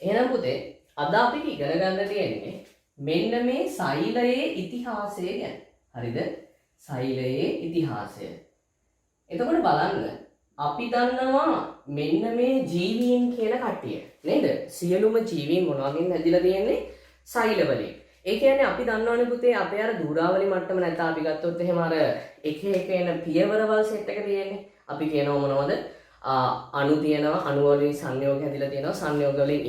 එහෙනම් පුතේ අද අපිට ඉගෙන ගන්න තියෙන්නේ මෙන්න මේ සෛලයේ ඉතිහාසය ගැන. හරිද? සෛලයේ ඉතිහාසය. එතකොට බලන්න අපි දන්නවා මෙන්න මේ ජීවීන් කියන කට්ටිය නේද? සියලුම ජීවීන් මොනවගෙන් හැදිලා තියෙන්නේ? සෛල වලින්. ඒ කියන්නේ අපි දන්නවනේ පුතේ අපේ අර දූරාවලි මට්ටම නැත්නම් අපි ගත්තොත් එහෙම අර එක එක එන පියවරවල් සෙට් එක තියෙන්නේ. අපි කියනවා මොනවද? අණු තියෙනවා, අණු වලින් සංයෝග හැදිලා තියෙනවා, සංයෝග වලින්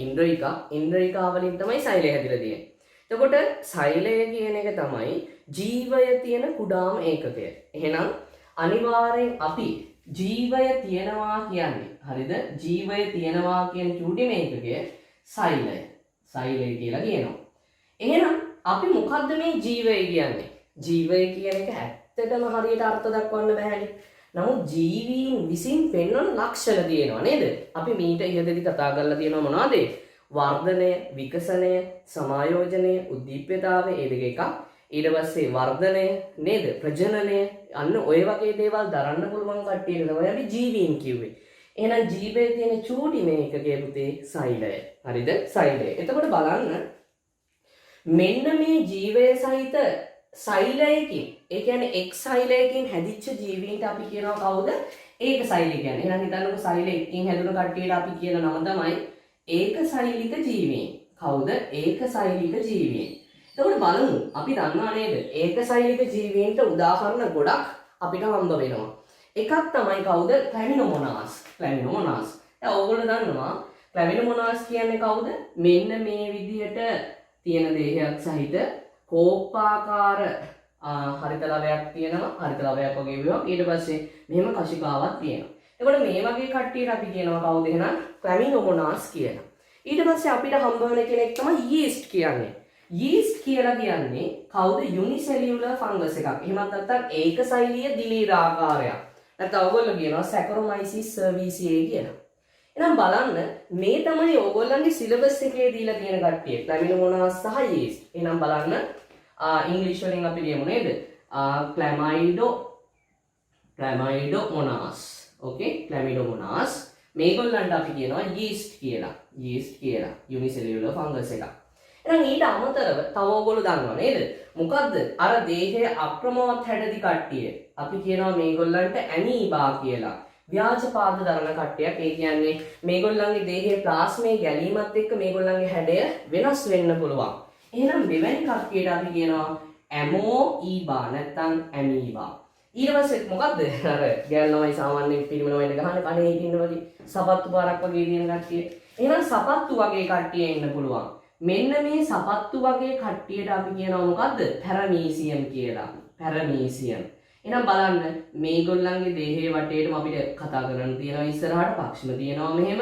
ඉන්ද්‍රිකා වලින් තමයි සෛලය හැදිලා තියෙන්නේ. එතකොට සෛලය කියන එක තමයි ජීවය තියෙන කුඩාම ඒකකය. එහෙනම් අනිවාර්යෙන් අපි ජීවය තියනවා කියන්නේ හරිද? ජීවය තියනවා කියන චූටිම ඒකකය සෛලය. සෛලය කියලා කියනවා. එහෙනම් අපි මොකද්ද මේ ජීවය කියන්නේ? ජීවය කියන එක ඇත්තටම හරියට අර්ථ දක්වන්න බෑනේ. නමුත් ජීවීන් විසින් පෙන්වන ලක්ෂණ තියෙනවා නේද? අපි මීට ඉහළදී කතා කරලා තියෙනවා මොනවද? වර්ධනය, විකසනය, සමායෝජනය, උද්දීප්‍යතාවය ඒ දෙක එකක්. ඊට පස්සේ වර්ධනය නේද? ප්‍රජනනය අන්න ඔය වගේ දේවල් දරන්න පුළුවන් කට්ටිය තමයි අපි ජීවීන් කිව්වේ. එහෙනම් ජීවයේ තියෙන චූටි මේකකයේ පුතේ සෛලය. හරිද? සෛලය. එතකොට බලන්න මෙන්න මේ ජීවය සහිත සෛලයකින් ඒ කියන්නේ එක් සෛලයකින් හැදිච්ච ජීවීන්ට අපි කියනවා කවුද? ඒක සෛල කියන්නේ. එහෙනම් හිතන්නකෝ සෛල එකකින් හැදුණු කට්ටියට අපි කියන නම තමයි ඒක සෛලික ජීවීන්. කවුද? ඒක සෛලික ජීවීන්. එතකොට බලමු අපි දන්නා නේද? ඒක සෛලික ජීවීන්ට උදාහරණ ගොඩක් අපිට හම්බ වෙනවා. එකක් තමයි කවුද? ක්ලැමිනෝමෝනාස්. ක්ලැමිනෝමෝනාස්. දැන් ඕගොල්ලෝ දන්නවා ක්ලැමිනෝමෝනාස් කියන්නේ කවුද? මෙන්න මේ විදිහට තියෙන දේහයක් සහිත කෝප්පාකාර හරිත ලවයක් තියෙනවා. හරිත ලවයක් වගේ වේවා. ඊට පස්සේ මෙහෙම කශිකාවක් තියෙනවා. එතකොට මේ වගේ කට්ටියට අපි කියනවා කවුද එහෙනම්? ක්ලැමිනෝමෝනාස් කියලා. ඊට පස්සේ අපිට හම්බ වෙන කෙනෙක් තමයි යීස්ට් කියන්නේ. යීස්ට් කියලා කියන්නේ කවුද? යුනිසෙලියුලර් ෆංගස් එකක්. එහෙමත් නැත්නම් ඒකසෛලීය දිලීරාකාරයක්. නැත්නම් ඔයගොල්ලෝ කියනවා සැකරොමයිසිස් සර්වීසියේ කියලා. එහෙනම් බලන්න මේ තමයි ඕගොල්ලන්ගේ සිලබස් එකේ දීලා තියෙන කට්ටිය. ක්ලැමිනෝමෝනාස් සහ යීස්ට්. එහෙනම් බලන්න ඉංග්‍රීසි වලින් අපි කියමු නේද? ක්ලැමයිඩෝමෝනාස්. ඕකේ? ක්ලැමිඩෝමෝනාස්. මේගොල්ලන්ට අපි කියනවා යීස්ට් කියලා. යීස්ට් කියලා. යුනිසෙලියුලර් ෆංගස් එකක්. එහෙනම් ඊට අමතරව තව ඕගොල්ලෝ දන්නවා නේද? මොකද්ද? අර දේහයේ අක්‍රමවත් හැඩදි කට්ටිය. අපි කියනවා මේගොල්ලන්ට ඇමීබා කියලා. ව්‍යාජ පාද දරන කට්ටියක්. ඒ කියන්නේ මේගොල්ලන්ගේ දේහයේ ප්ලාස්මේ ගැලීමත් එක්ක මේගොල්ලන්ගේ හැඩය වෙනස් වෙන්න පුළුවන්. එහෙනම් මෙවැනි කට්ටියට අපි කියනවා ඇමෝඊබා නැත්නම් ඇමීබා. ඊට පස්සේ මොකද්ද? අර ගෑල්නමයි සාමාන්‍යයෙන් පිළිමන වෙන්න ගහන කණේ හිටින්න වගේ සපත්තු පාරක් වගේ දින කට්ටිය. එහෙනම් සපත්තු වගේ කට්ටිය ඉන්න පුළුවන්. මෙන්න මේ සපත්තු වගේ කට්ටියට අපි කියනවා මොකද්ද? පැරමීසියම් කියලා. පැරමීසියම්. එහෙනම් බලන්න මේගොල්ලන්ගේ දේහයේ වටේටම අපිට කතා කරන්න තියෙනවා ඉස්සරහට පක්ෂම තියෙනවා මෙහෙම.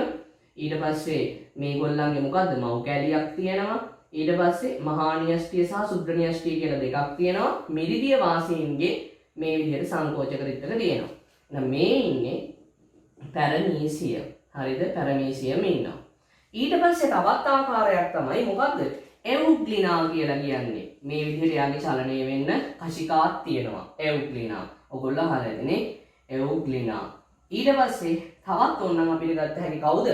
ඊට පස්සේ මේගොල්ලන්ගේ මොකද්ද? මව් කැලියක් තියෙනවා. ඊට පස්සේ මහානියෂ්ටිය සහ සුද්‍රනියෂ්ටිය කියලා දෙකක් තියෙනවා. මිරිදිය වාසීන්ගේ මේ විදිහට සංකෝචක රිද්දක තියෙනවා. එහෙනම් මේ ඉන්නේ පැරමීසියම්. හරිද? පැරමීසියම් ඉන්නවා. ඊට පස්සේ තවත් ආකාරයක් තමයි මොකද්ද? එවුග්ලිනා කියලා කියන්නේ. මේ විදිහට යාගේ චලනය වෙන්න කශිකාවක් තියෙනවා. එවුග්ලිනා. ඔයගොල්ලෝ අහලා ඇතිනේ එවුග්ලිනා. ඊට පස්සේ තවත් ඕනනම් අපිට ගත්ත හැකි කවුද?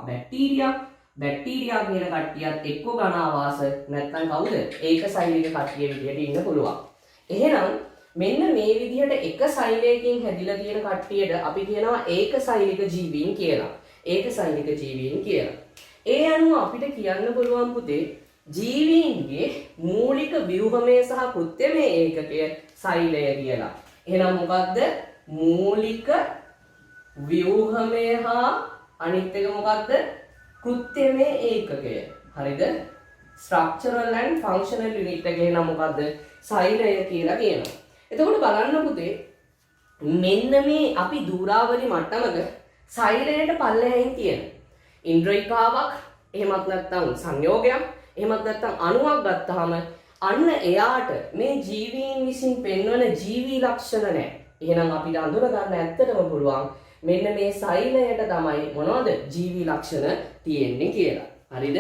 බැක්ටීරියා. බැක්ටීරියා කියන කට්ටියත් එක්ක ඝන ආවාස නැත්නම් කවුද? ඒකසෛලික කට්ටිය විදිහට ඉන්න පුළුවන්. එහෙනම් මෙන්න මේ විදිහට එක සෛලයකින් හැදිලා තියෙන කට්ටියට අපි කියනවා ඒකසෛලික ජීවීන් කියලා. ඒකසෛලික ජීවීන් කියලා. ඒ අනුව අපිට කියන්න පුළුවන් පුතේ ජීවීන්ගේ මූලික ව්‍යුහමය සහ කෘත්‍යමය ඒකකය සෛලය කියලා. එහෙනම් මොකද්ද? මූලික ව්‍යුහමය හා අනිත් එක මොකද්ද? කෘත්‍යමය ඒකකය. හරිද? ස්ට්‍රක්චරල් ඇන්ඩ් ෆන්ක්ෂනල් යුනිට් එක එහෙනම් මොකද්ද? සෛලය කියලා කියනවා. එතකොට බලන්න පුතේ මෙන්න මේ අපි දූරාවලි මට්ටමක සෛලයට පල්ලෙහායින් තියෙන ඉන්ද්‍රිකාවක් එහෙමත් නැත්නම් සංයෝගයක් එහෙමත් නැත්නම් අණුවක් ගත්තාම අන්න එයාට මේ ජීවීන් විසින් පෙන්වන ජීවී ලක්ෂණ නැහැ. එහෙනම් අපිට අඳුර ගන්න ඇත්තටම පුළුවන් මෙන්න මේ සෛලයට තමයි මොනවද ජීවී ලක්ෂණ තියෙන්නේ කියලා. හරිද?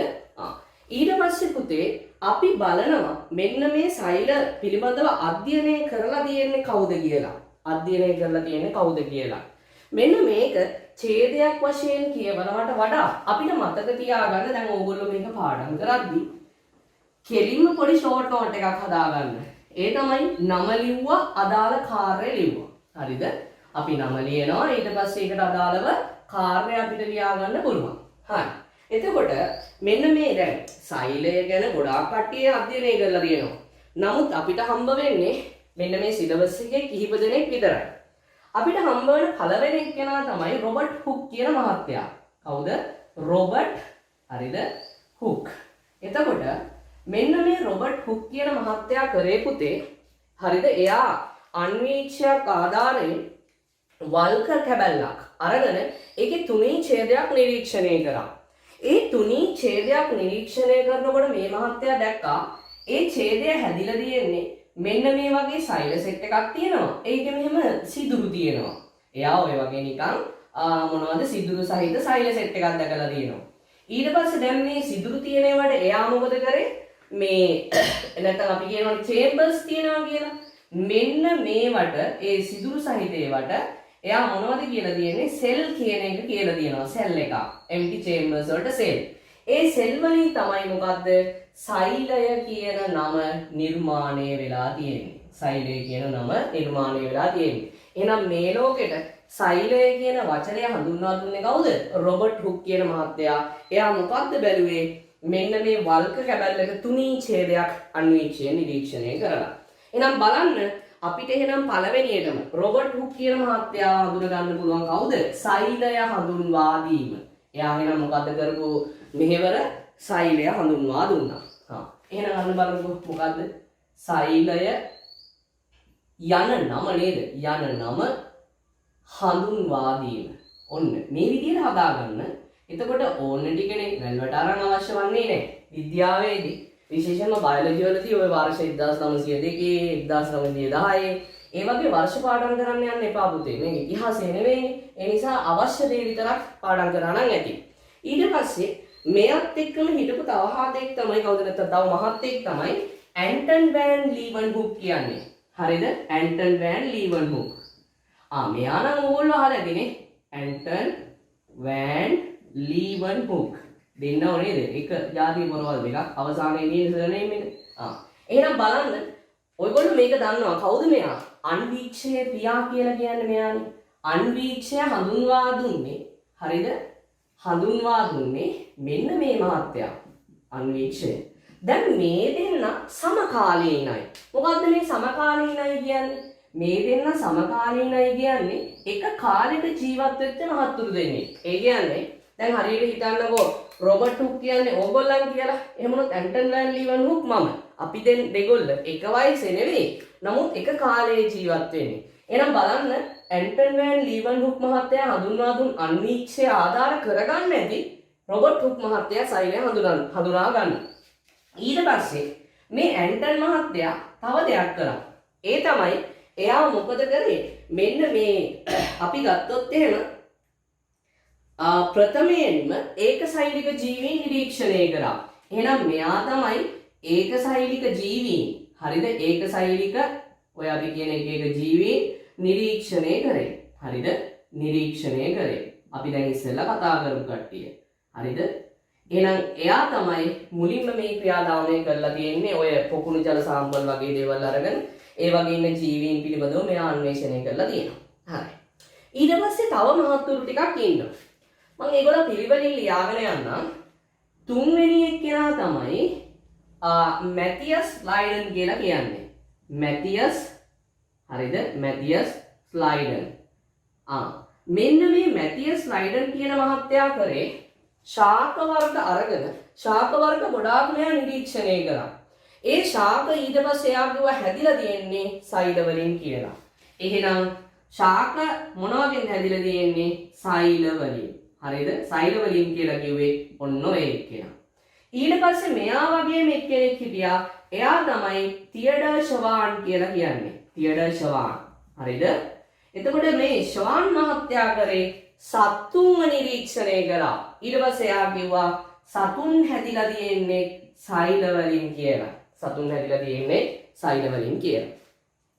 ඊට පස්සේ පුතේ අපි බලනවා මෙන්න මේ සෛල පිළිබඳව අධ්‍යයනය කරලා තියෙන්නේ කවුද කියලා. අධ්‍යයනය කරලා තියෙන්නේ කවුද කියලා. මෙන්න මේක ඡේදයක් වශයෙන් කියවනවට වඩා අපිට මතක තියාගන්න දැන් ඕගොල්ලෝ මේක පාඩම් කරද්දී කෙලින්ම පොඩි ෂෝට් නෝට් එකක් හදාගන්න. ඒ තමයි නම ලිව්වා අදාළ කාර්ය ලිව්වා. හරිද? අපි නම ලියනවා ඊට පස්සේ ඒකට අදාළව කාර්ය අපිට ලියා ගන්න පුළුවන්. හරි. එතකොට මෙන්න මේ දැන් සෛලය ගැන ගොඩාක් කට්ටිය අධ්‍යයනය කරලා තියෙනවා. නමුත් අපිට හම්බ වෙන්නේ මෙන්න මේ සිලබස් එකේ කිහිප දෙනෙක් විතරයි. අපිට හම්බ වෙන පළවෙනි එක්කෙනා තමයි රොබර්ට් හුක් කියන මහත්තයා. කවුද? රොබර්ට් හරිද? හුක්. එතකොට මෙන්න මේ රොබර්ට් හුක් කියන මහත්තයා කරේ පුතේ හරිද? එයා අන්වීක්ෂයක් ආධාරයෙන් වල්ක කැබැල්ලක් අරගෙන ඒකේ තුනී ඡේදයක් නිරීක්ෂණය කරා. ඒ තුනී ඡේදයක් නිරීක්ෂණය කරනකොට මේ මහත්තයා දැක්කා ඒ ඡේදය හැදිලා තියෙන්නේ මෙන්න මේ වගේ සෛල සෙට් එකක් තියෙනවා. ඒකේ මෙහෙම සිදුරු තියෙනවා. එයා ඔය වගේ නිකන් මොනවද සිදුරු සහිත සෛල සෙට් එකක් දැකලා තියෙනවා. ඊට පස්සේ දැන් මේ සිදුරු තියෙන ඒවාට එයා මොකද කරේ? මේ නැත්නම් අපි කියනවා චේම්බර්ස් තියෙනවා කියලා. මෙන්න මේවට ඒ සිදුරු සහිත ඒවට එයා මොනවද කියලා තියෙන්නේ? සෙල් කියන එක කියලා තියෙනවා. සෙල් එක. empty chambers වලට සෙල්. ඒ සෙල් වලින් තමයි මොකද්ද? සෛලය කියන නම නිර්මාණය වෙලා තියෙන්නේ. සෛලය කියන නම නිර්මාණය වෙලා තියෙන්නේ. එහෙනම් මේ ලෝකෙට සෛලය කියන වචනය හඳුන්වා දුන්නේ කවුද? රොබර්ට් හුක් කියන මහත්තයා. එයා මොකද්ද බැලුවේ? මෙන්න මේ වල්ක කැබැල්ලක තුනී ඡේදයක් අන්වීක්ෂය නිරීක්ෂණය කරලා. එහෙනම් බලන්න අපිට එහෙනම් පළවෙනියටම රොබර්ට් හුක් කියන මහත්තයා හඳුන ගන්න පුළුවන් කවුද? සෛලය හඳුන්වා දීම. එයා එහෙනම් මොකද්ද කරපු මෙහෙවර? සෛලය හඳුන්වා දුන්නා. එහෙනම් අන්න බලමු මොකද්ද? සෛලය යන නම නේද? යන නම හඳුන්වා දීම. ඔන්න මේ විදිහට හදාගන්න. එතකොට ඕන ටිකනේ වැල්වට අරන් අවශ්‍ය වන්නේ නැහැ. විද්‍යාවේදී විශේෂයෙන්ම බයොලොජි වලදී ඔය වර්ෂ 1902 1910 ඒ වගේ වර්ෂ පාඩම් කරන්න යන්න එපා පුතේ. මේ ඉතිහාසය නෙවෙයිනේ. ඒ නිසා අවශ්‍ය දේ විතරක් පාඩම් කරා නම් ඇති. ඊට පස්සේ මෙයත් එක්කම හිටපු තව හතෙක් තමයි කවුද නැත්නම් තව මහත්තයෙක් තමයි ඇන්ටන් වෑන් ලීවන්හුක් කියන්නේ. හරිද? Anton van Leeuwenhoek. මෙයා නම් ඕගොල්ලෝ අහලා ඇතිනේ. Anton van ලීවන්හුක්. දෙන්නව නේද? එක ජාතිය මොනවද දෙකක් අවසානයේ තියෙන සර්නේම් එක. එහෙනම් බලන්න ඔයගොල්ලෝ මේක දන්නවා කවුද මෙයා? අන්වීක්ෂයේ පියා කියලා කියන්නේ මෙයානේ. අන්වීක්ෂය හඳුන්වා දුන්නේ හරිද? හඳුන්වා දුන්නේ මෙන්න මේ මහත්තයා. අන්වීක්ෂය. දැන් මේ දෙන්න සමකාලීනයි. මොකද්ද මේ සමකාලීනයි කියන්නේ? මේ දෙන්න සමකාලීනයි කියන්නේ එක කාලෙක ජීවත් වෙච්ච මහත්තුරු දෙන්නේ. ඒ කියන්නේ දැන් හරියට හිතන්නකෝ රොබර්ට් හුක් කියන්නේ ඕගොල්ලන් කියලා. එහෙමනොත් ඇන්ටන් වෑන් ලීවන්හුක් මම. අපි දෙගොල්ල එක වයසේ නෙවෙයි. නමුත් එක කාලේ ජීවත් වෙන්නේ. එහෙනම් බලන්න ඇන්ටන් වෑන් ලීවන්හුක් මහත්තයා හඳුන්වා දුන් අන්වීක්ෂය ආධාර කරගන්න ඇති රොබර්ට් හුක් මහත්තයා සෛලය හඳුනා ගන්න. ඊට පස්සේ මේ ඇන්ටන් මහත්තයා තව දෙයක් කරා. ඒ තමයි එයා මොකද කරේ? මෙන්න මේ අපි ගත්තොත් එහෙම ප්‍රථමයෙන්ම ඒකසෛලික ජීවීන් නිරීක්ෂණය කරා. එහෙනම් මෙයා තමයි ඒකසෛලික ජීවීන්. හරිද? ඒකසෛලික ඔය අපි කියන එක ජීවීන් නිරීක්ෂණය කරේ. හරිද? නිරීක්ෂණය කරේ. අපි දැන් ඉස්සෙල්ලා කතා කරමු කට්ටිය. හරිද? එහෙනම් එයා තමයි මුලින්ම මේ ක්‍රියාදාමය කරලා තියෙන්නේ. ඔය පොකුණු ජල සාම්පල් වගේ දේවල් අරගෙන ඒ වගේ ඉන්න ජීවීන් පිළිබඳව මෙයා අන්වේෂණය කරලා තියෙනවා. හරි. ඊට පස්සේ තව මහත්තුරු ටිකක් ඉන්නවා. මම ඒගොල්ලෝ පිළිවෙලින් ලියාගෙන යන්නම්. තුන්වෙනි එක්කෙනා තමයි මැතියස් ස්ලයිඩන් කියලා කියන්නේ. මැතියස් හරිද? මැතියස් ස්ලයිඩන්. මෙන්න මේ මැතියස් ස්ලයිඩන් කියන මහත්තයා කරේ ශාක වර්ග අරගෙන ශාක වර්ග ගොඩාක් මෙයා නිරීක්ෂණය කරා. ඒ ශාක ඊට පස්සේ එයා කිව්වා හැදිලා තියෙන්නේ සෛල වලින් කියලා. එහෙනම් ශාක මොනවගෙන් හැදිලා තියෙන්නේ? සෛල වලින්. හරිද? සෛල වලින් කියලා කිව්වේ ඔන්න ඔය එක්කෙනා. ඊට පස්සේ මෙයා වගේම එක්කෙනෙක් හිටියා. එයා තමයි තියඩර් ෂවාන් කියලා කියන්නේ. තියඩර් ෂවාන්. හරිද? එතකොට මේ ෂවාන් මහත්තයා කරේ සතුන්ව නිරීක්ෂණය කළා. ඊට පස්සේ එයා කිව්වා සතුන් හැදිලා තියෙන්නේ සෛල වලින් කියලා. සතුන් හැදිලා තියෙන්නේ සෛල වලින් කියලා.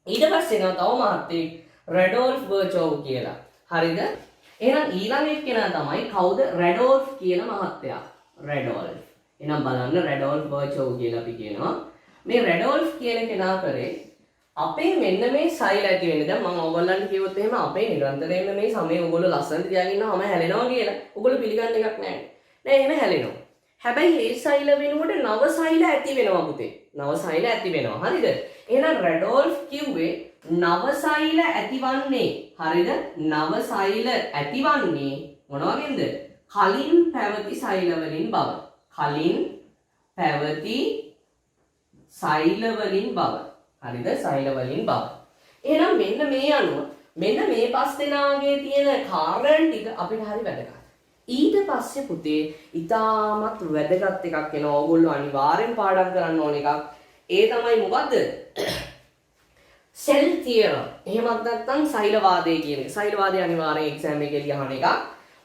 ඊට පස්සේ තව මහත්තයෙක් රෙඩෝල්ෆ් බර්චෝව් කියලා. හරිද? එහෙනම් ඊළඟ එක්කෙනා තමයි කවුද? රැඩෝල්ෆ් කියන මහත්තයා. රැඩෝල්ෆ්. එහෙනම් බලන්න රැඩෝල්ෆ් බර්චෝව් කියලා අපි කියනවා. මේ රැඩෝල්ෆ් කියන කෙනා කරේ අපේ මෙන්න මේ සෛල ඇති වෙන්නේ. දැන් මම ඔයගොල්ලන්ට කිව්වොත් එහෙම අපේ නිරන්තරයෙන්ම මේ සමේ ඔයගොල්ලෝ ලස්සනට තියාගෙන ඉන්නවම හැලෙනවා කියලා. ඔයගොල්ලෝ පිළිගන්න එකක් නැහැ. නෑ එහෙම හැලෙනවා. හැබැයි මේ සෛල වෙනුවට නව සෛල ඇති වෙනවා පුතේ. නව සෛල ඇති වෙනවා. හරිද? එහෙනම් රැඩෝල්ෆ් කිව්වේ නව සෛල ඇතිවන්නේ. හරිද? නව සෛල ඇතිවන්නේ මොන වගේද? කලින් පැවති සෛල වලින් බව. කලින් පැවති සෛල වලින් බව. හරිද? සෛල වලින් බව. එහෙනම් මෙන්න මේ අනුව මෙන්න මේ පස් දෙනාගේ තියෙන කාරණා ටික අපිට හරි වැදගත්. ඊට පස්සේ පුතේ ඊටමත් වැදගත් එකක් එනවා. ඕගොල්ලෝ අනිවාර්යෙන් පාඩම් කරන්න ඕන එකක්. ඒ තමයි මොකද්ද? සෙල් තියරම්. එහෙමත් නැත්නම් සෛලවාදය කියන එක. සෛලවාදය අනිවාර්යෙන් එක්සෑම් එකේ ලියහන එකක්.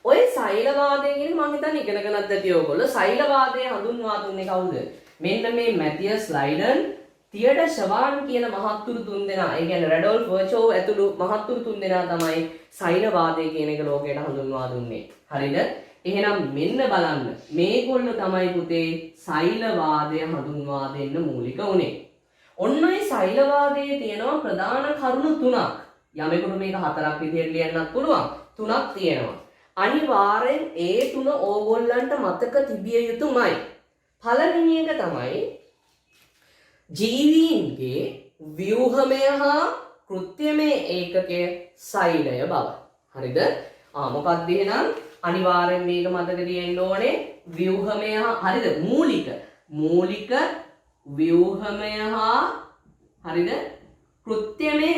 ඔය සෛලවාදය කියන මම හිතන්නේ ඉගෙනගෙනත් ඇති ඔයගොල්ලෝ. සෛලවාදය හඳුන්වා දුන්නේ කවුද? මෙන්න මේ මැතියස් ලයිඩන්, තියඩ ෂවාන් කියන මහත්තුරු තුන්දෙනා. ඒ කියන්නේ රැඩෝල්ෆ් බර්චෝව් ඇතුළු මහත්තුරු තුන්දෙනා තමයි සෛලවාදය කියන එක ලෝකයට හඳුන්වා දුන්නේ. හරිද? එහෙනම් මෙන්න බලන්න. මේගොල්ලෝ තමයි පුතේ සෛලවාදය හඳුන්වා දෙන්න මූලික උනේ. ඔන්න ඔය සෛලවාදයේ තියෙනවා ප්‍රධාන කරුණු තුනක්. යමෙකුට මේක හතරක් විදිහට ලියන්නත් පුළුවන්. තුනක් තියෙනවා. අනිවාර්යෙන් ඒ තුන ඕගොල්ලන්ට මතක තිබිය යුතුමයි. පළවෙනි එක තමයි ජීවීන්ගේ ව්‍යුහමය හා කෘත්‍යමය ඒකකය සෛලය බව. හරිද? මොකක්ද එහෙනම් අනිවාර්යෙන් මේක මතක තියෙන්න ඕනේ. ව්‍යුහමය හරිද? මූලික ව්‍යුහමය හා හරිද? කෘත්‍යමය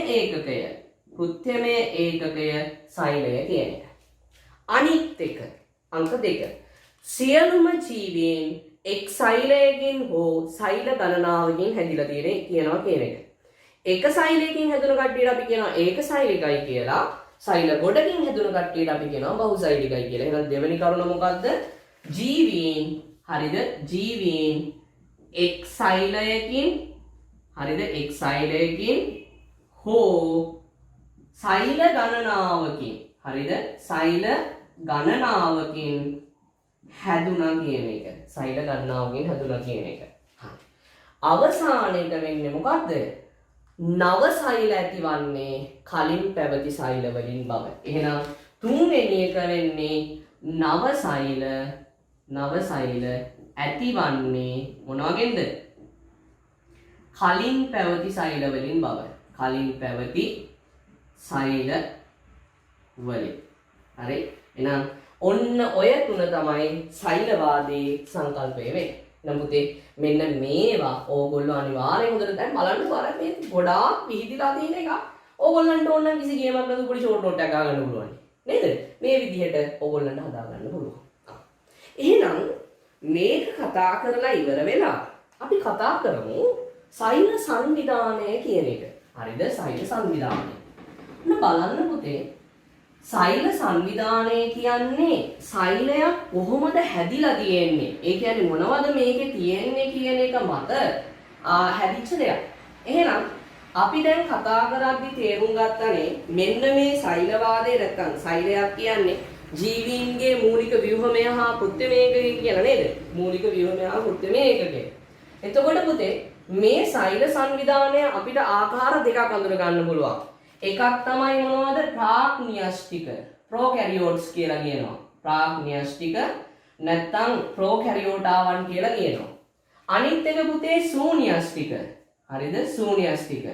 ඒකකය සෛලය කියන එක. අනිත් එක අංක 2. සියලුම ජීවීන් එක් සෛලයකින් හෝ සෛල ගණනාවකින් හැදිලා තියෙන කියනවා කියන එක. එක සෛලයකින් හැදුණු කට්ටියට අපි කියනවා ඒක සෛලිකයි කියලා. සෛල ගොඩකින් හැදුණු කට්ටියට අපි කියනවා බහුසෛලිකයි කියලා. එහෙනම් දෙවෙනි කරුණ මොකද්ද? ජීවීන් හරිද? ජීවීන් එක් සෛලයකින් හරිද? එක් සෛලයකින් හෝ සෛල ගණනාවකින් හරිද? සෛල ගණනාවකින් හැදුනා කියන එක. සෛල ගණනාවකින් හැදුනා කියන එක. අවසානයේට වෙන්නේ මොකද්ද? නව සෛල ඇතිවන්නේ කලින් පැවති සෛල වලින් බව. එහෙනම් තුන්වෙනි එක වෙන්නේ නව සෛල ඇතිවන්නේ මොන වගේද? කලින් පැවති සෛල වලින් බව. කලින් පැවති සෛල වලින්. හරි? එහෙනම් ඔන්න ඔය තුන තමයි සෛලවාදී සංකල්පය වෙන්නේ. නමුත් මෙන්න මේවා ඕගොල්ලෝ අනිවාර්යෙන් හොඳට දැන් බලන්න බලන්න මේ ගොඩාක් විහිදිලා තියෙන එක. ඕගොල්ලන්ට ඕන නම් කිසි ගේමක් නේද පොඩි ෂෝට් නෝට් එකක් ගන්න පුළුවන්. නේද? මේ විදිහට ඕගොල්ලන්ට හදා ගන්න පුළුවන්. එහෙනම් මේක කතා කරලා ඉවර වෙලා අපි කතා කරමු සෛල සංවිධානය කියන එක. හරිද? සෛල සංවිධානය. බලන්න පුතේ සෛල සංවිධානය කියන්නේ සෛලයක් කොහොමද හැදිලා තියෙන්නේ? ඒ කියන්නේ මොනවද මේකේ තියෙන්නේ කියන එක මත හැදිච්ච දෙයක්. එහෙනම් අපි දැන් කතා කරද්දී තේරුම් ගත්තනේ මෙන්න මේ සෛලවාදය නැත්නම් සෛලයක් කියන්නේ ජීවීන්ගේ මූලික ව්‍යුහමය හා කෘත්‍යමය ඒකකය කියලා නේද? මූලික ව්‍යුහමය හා කෘත්‍යමය ඒකකය. එතකොට පුතේ මේ සෛල සංවිධානය අපිට ආකාර දෙකක් අඳුර ගන්න පුළුවන්. එකක් තමයි මොනවද? ප්‍රාග්න්‍යෂ්ටික ප්‍රෝකැරියෝට්ස් කියලා කියනවා. ප්‍රාග්න්‍යෂ්ටික නැත්නම් ප්‍රෝකැරියෝටාවන් කියලා කියනවා. අනිත් එක පුතේ ශූන්‍යෂ්ටික. හරිද? ශූන්‍යෂ්ටික.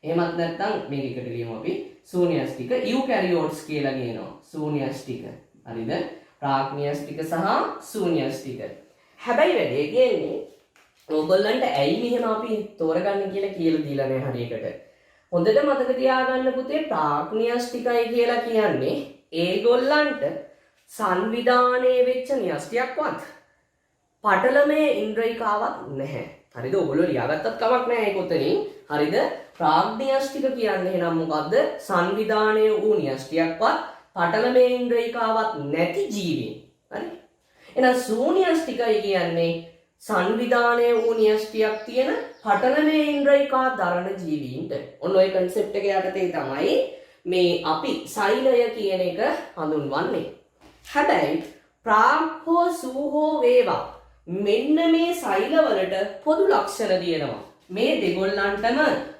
එහෙමත් නැත්නම් මේක එකට ලියමු අපි. ශූන්‍යෂ්ටික යුකැරියෝට්ස් කියලා කියනවා. ශූන්‍යෂ්ටික. හරිද? ප්‍රාග්න්‍යෂ්ටික සහ ශූන්‍යෂ්ටික. හැබැයි වැඩේ කියන්නේ ඔයගොල්ලන්ට ඇයි මෙහෙම අපි තෝරගන්න කියලා දීලා නැහැ හරියකට. හොඳට මතක තියාගන්න පුතේ ප්‍රාග්න්‍යෂ්ටිකයි කියලා කියන්නේ ඒගොල්ලන්ට සංවිධානයේ වෙච්ච න්‍යෂ්ටියක්වත් පටලමේ ඉන්ද්‍රිකාවක් නැහැ. හරිද? ඔයගොල්ලෝ ලියාගත්තත් කමක් නැහැ ඒක උතනින්. හරිද? ප්‍රාග්න්‍යෂ්ටික කියන්නේ එහෙනම් මොකද්ද? සංවිධානයේ වූ න්‍යෂ්ටියක්වත් පටලමේ ඉන්ද්‍රිකාවක් නැති ජීවීන්. හරි? එහෙනම් ශූන්‍යෂ්ටිකයි කියන්නේ සංවිධානයේ වූ න්‍යෂ්ටියක් තියෙන පටලමේ ඉන්ද්‍රිකා දරන ජීවීන්ට. ඔන්න ඔය concept එක යටතේ තමයි මේ අපි සෛලය කියන එක හඳුන්වන්නේ. හැබැයි ප්‍රාග් හෝ සූ හෝ වේවා මෙන්න මේ සෛලවලට පොදු ලක්ෂණ තියෙනවා. මේ දෙගොල්ලන්ටම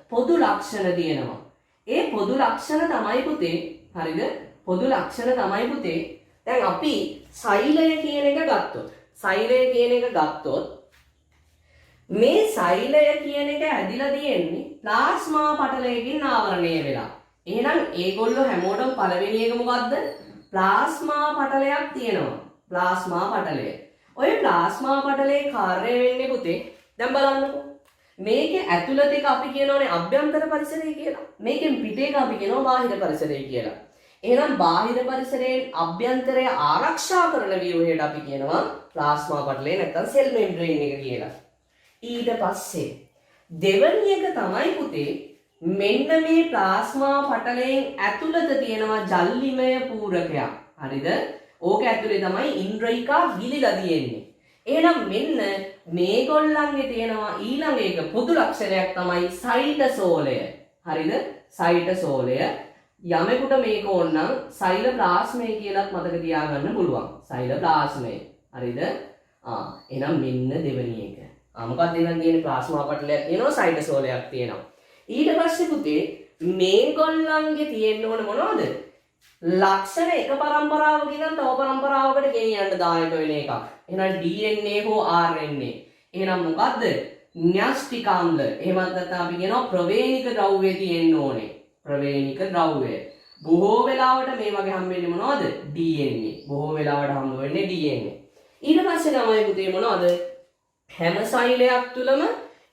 පොදු ලක්ෂණ තියෙනවා. ඒ පොදු ලක්ෂණ තමයි පුතේ හරිද? පොදු ලක්ෂණ තමයි පුතේ. දැන් අපි සෛලය කියන එක ගත්තොත් මේ සෛලය කියන එක ඇදිලා තියෙන්නේ ප්ලාස්මා පටලයකින් ආවරණය වෙලා. එහෙනම් ඒගොල්ලෝ හැමෝටම පළවෙනි එක මොකද්ද? ප්ලාස්මා පටලයක් තියෙනවා. ප්ලාස්මා පටලය. ඔය ප්ලාස්මා පටලේ කාර්යය වෙන්නේ පුතේ දැන් බලන්නකෝ. මේකේ ඇතුළත එක අපි කියනෝනේ අභ්‍යන්තර පරිසරය කියලා. මේකෙන් පිට එක අපි කියනවා බාහිර පරිසරය කියලා. එහෙනම් බාහිර පරිසරයෙන් අභ්‍යන්තරය ආරක්ෂා කරන ව්‍යුහයට අපි කියනවා ප්ලාස්මා පටලය නැත්නම් සෙල් මෙම්බ්‍රේන් එක කියලා. ඊට පස්සේ දෙවැනි එක තමයි පුතේ මෙන්න මේ ප්ලාස්මා පටලයෙන් ඇතුළත තියෙනවා ජල්ලිමය පූරකයක්. හරිද? ඕක ඇතුලේ තමයි ඉන්ද්‍රිකා ගිලිලා තියෙන්නේ. එහෙනම් මෙන්න මේගොල්ලන්ගේ තියෙනවා ඊළඟ එක පොදු ලක්ෂණයක් තමයි සයිටසෝලය. හරිද? සයිටසෝලය යමෙකුට මේක ඕනනම් සෛලප්ලාස්මය කියලාත් මතක තියාගන්න පුළුවන්. සෛලප්ලාස්මය. හරිද? එහෙනම් මෙන්න දෙවෙනි එක. මොකක්ද ඊළඟ තියෙන ප්ලාස්මා පටලයක් තියෙනවා සයිටසෝලයක් තියෙනවා. ඊට පස්සේ පුතේ මේගොල්ලන්ගේ තියෙන්න ඕන මොනවද? ලක්ෂණ එක පරම්පරාවකින් ඉඳන් තව පරම්පරාවකට ගෙනියන්න දායක වෙන එකක්. එහෙනම් DNA හෝ RNA. එහෙනම් මොකද්ද? න්‍යෂ්ටික අම්ල. එහෙමත් නැත්නම් අපි කියනවා ප්‍රවේණික ද්‍රව්‍ය තියෙන්න ඕනේ. ප්‍රවේණික ද්‍රව්‍ය. බොහෝ වෙලාවට මේ වගේ හම් වෙන්නේ මොනවද? DNA. බොහෝ වෙලාවට හම් වෙන්නේ DNA. ඊට පස්සේ තමයි පුතේ මොනවද? හැම සෛලයක් තුලම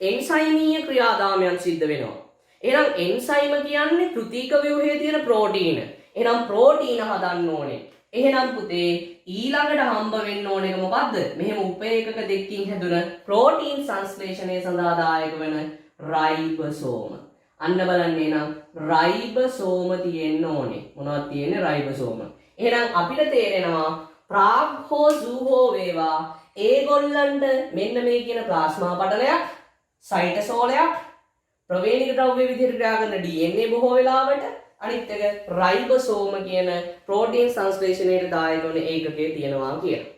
එන්සයිමීය ක්‍රියාදාමයන් සිද්ධ වෙනවා. එහෙනම් එන්සයිම කියන්නේ තෘතීක ව්‍යුහයේ තියෙන ප්‍රෝටීන. එහෙනම් ප්‍රෝටීන හදන්න ඕනේ. එහෙනම් පුතේ ඊළඟට හම්බ වෙන්න ඕන එක මොකද්ද? මෙහෙම උපේකක දෙකකින් හැදුන ප්‍රෝටීන් සංශ්ලේෂණය සඳහා දායක වෙන රයිබෝසෝම. අන්න බලන්න එහෙනම් රයිබෝසෝම තියෙන්න ඕනේ. මොනවද තියෙන්නේ? රයිබෝසෝම. එහෙනම් අපිට තේරෙනවා ප්‍රාග් හෝ සූ හෝ වේවා ඒගොල්ලන්ට මෙන්න මේ කියන ප්ලාස්මා පටලයක්, සයිටසෝලයක්, ප්‍රවේණික ද්‍රව්‍ය විදිහට ක්‍රියා කරන DNA බොහෝ වෙලාවට අනිත් එක රයිබෝසෝම කියන ප්‍රෝටීන් සංශ්ලේෂණයට දායක වන ඒකකයේ තියෙනවා කියලා.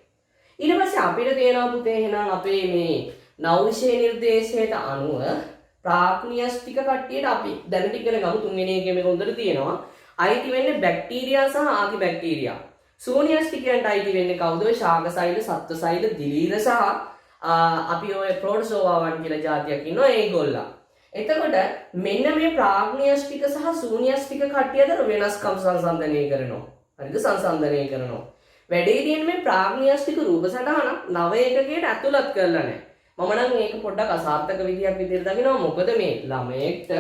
ඊට පස්සේ අපිට තේරෙනවා පුතේ එහෙනම් අපේ මේ නෞෂේ නිර්දේශයට අනුව ප්‍රාග්න්‍යෂ්ටික කට්ටියට අපි දැනට ඉගෙන ගමු තුන්වෙනි එකේ මේක හොඳට තියෙනවා. අයිති වෙන්නේ බැක්ටීරියා සහ ආගි බැක්ටීරියා. සූනියස්ටිකයන්ට අයිති වෙන්නේ කවුද? ඔය ශාකසෛල, සත්වසෛල, දිලීර සහ අපි ඔය ප්‍රෝටෝසෝවාවන් කියලා જાතියක් ඉන්නවා ඒගොල්ලෝ. එතකොට මෙන්න මේ ප්‍රාග්න්‍යෂ්ටික සහ සූනියෂ්ටික කට්ටිය අතර වෙනස්කම් සංසන්දනය කරනවා. හරිද? සංසන්දනය කරනවා. වැඩේ තියෙන්නේ මේ ප්‍රාග්න්‍යෂ්ටික රූප සටහන නව ඒකකයට ඇතුළත් කරලා නැහැ. මම නම් මේක පොඩ්ඩක් අසාර්ථක විදියක් විදිහට දකිනවා. මොකද මේ ළමයෙක්ට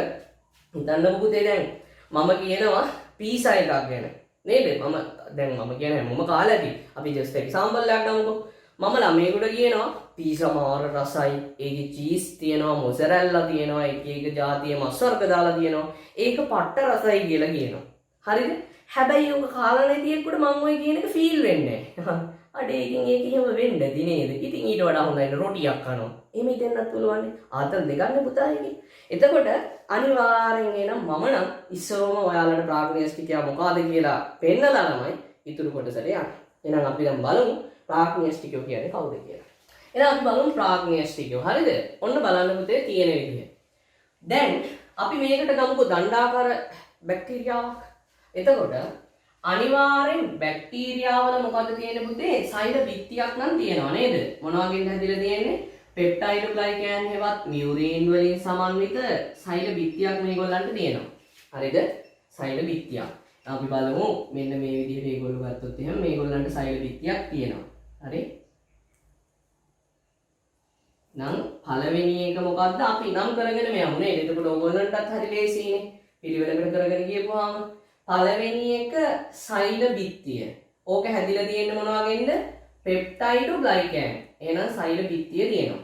හිතන්න පුතේ දැන් මම කියනවා පීසා එකක් ගැන. නේද? මම කියන හැමෝම කාලා ඇති. අපි ජස්ට් එක්සැම්පල් එකක් ගමුකෝ. මම ළමයෙකුට කියනවා පීසා මාර රසයි. ඒකේ චීස් තියෙනවා, මොසරෙල්ලා තියෙනවා, එක જાතිය මස් වර්ග දාලා තියෙනවා. ඒක පට්ට රසයි කියලා කියනවා. හරිද? හැබැයි ඔක කාලා නැතිෙකුට මම ඔය කියන එක ෆීල් වෙන්නේ නැහැ. අඩේ ඉතින් ඒක එහෙම වෙන්න ඇති නේද? ඉතින් ඊට වඩා හොඳයි රොටියක් කනවා. එහෙම හිතෙන්නත් පුළුවන්. ආතල් දෙකක්නේ පුතා එකේ. එතකොට අනිවාර්යෙන් එනම් මම නම් ඉස්සරම ඔයාලට ප්‍රාග්න්‍යෂ්ටිකයා මොකಾದ කියලා පෙන්නලා ළමයි ඉතුරු කොටසට යන්න. එහෙනම් අපි දැන් බලමු ප්‍රාග්න්‍යෂ්ටිකයෝ කියන්නේ කවුද කියලා. එහෙනම් අපි බලමු ප්‍රාග්න්‍යෂ්ටිකයෝ. හරිද? ඔන්න බලන්න පුතේ තියෙන විදිය. දැන් අපි මේකට ගමුකෝ දණ්ඩාකාර බැක්ටීරියාවක්. එතකොට අනිවාර්යෙන් බැක්ටීරියාවල මොකද්ද තියෙන්නේ පුතේ? සෛල බිත්තියක් නම් තියෙනවා නේද? මොන වගේද හැදිලා තියෙන්නේ? පෙප්ටයිඩෝග්ලයිකෑන් හෙවත් මියුරින් වලින් සමන්විත සෛල බිත්තියක් මේගොල්ලන්ට තියෙනවා. හරිද? සෛල බිත්තියක්. අපි බලමු මෙන්න මේ විදිහට මේගොල්ලෝ ගත්තොත් එහෙනම් මේගොල්ලන්ට සෛල බිත්තියක් තියෙනවා. හරි? නම් පළවෙනි එක මොකද්ද? අපි නම් කරගෙන යමු නේද? එතකොට ඕගොල්ලන්ටත් හරි ලේසියිනේ. පිළිවෙලකට කරගෙන ගියපුවාම පළවෙනි එක සෛල බිත්තිය. ඕක හැදිලා තියෙන්නේ මොන වගේද? පෙප්ටයිඩෝග්ලයිකෑන්. එහෙනම් සෛල බිත්තිය තියෙනවා.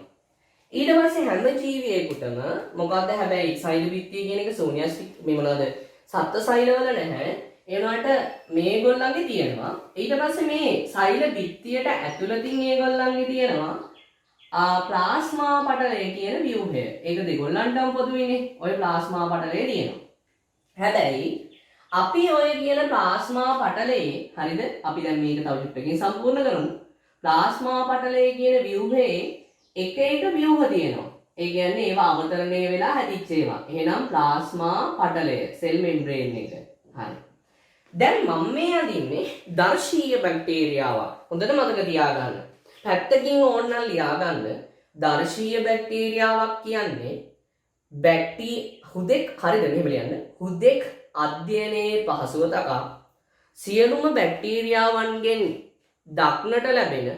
ඊට පස්සේ හැම ජීවියෙකුටම මොකද්ද හැබැයි සෛල බිත්තිය කියන එක ශූන්‍යස්ටික් මේ මොනවද? සත්ත්ව සෛලවල නැහැ. ඒ වුණාට මේගොල්ලන්ගේ තියෙනවා. ඊට පස්සේ මේ සෛල බිත්තියට ඇතුළතින් මේගොල්ලන්ගේ තියෙනවා ප්ලාස්මා පටලය කියන ව්‍යුහය. ඒක දෙගොල්ලන්ටම පොදුයිනේ. ඔය ප්ලාස්මා පටලය තියෙනවා. හැබැයි අපි ඔය කියන ප්ලාස්මා පටලයේ හරිද? අපි දැන් මේක තව චුට්ටකින් සම්පූර්ණ කරමු. ප්ලාස්මා පටලයේ කියන ව්‍යුහයේ එක එක ව්‍යුහ තියෙනවා. ඒ කියන්නේ ඒවා අවතරණය වෙලා හැදිච්ච ඒවා. එහෙනම් ප්ලාස්මා පටලය සෙල් මෙම්බ්‍රේන් එක. හරි. දැන් මම මේ අදින්නේ දර්ශීය බැක්ටීරියාවක්. හොඳට මතක තියාගන්න. පැත්තකින් ඕනනම් ලියාගන්න. දර්ශීය බැක්ටීරියාවක් කියන්නේ හුදෙක් හරිද මෙහෙම ලියන්න. හුදෙක් අධ්‍යයනයේ පහසුව තකා සියලුම බැක්ටීරියාවන්ගෙන් දක්නට ලැබෙන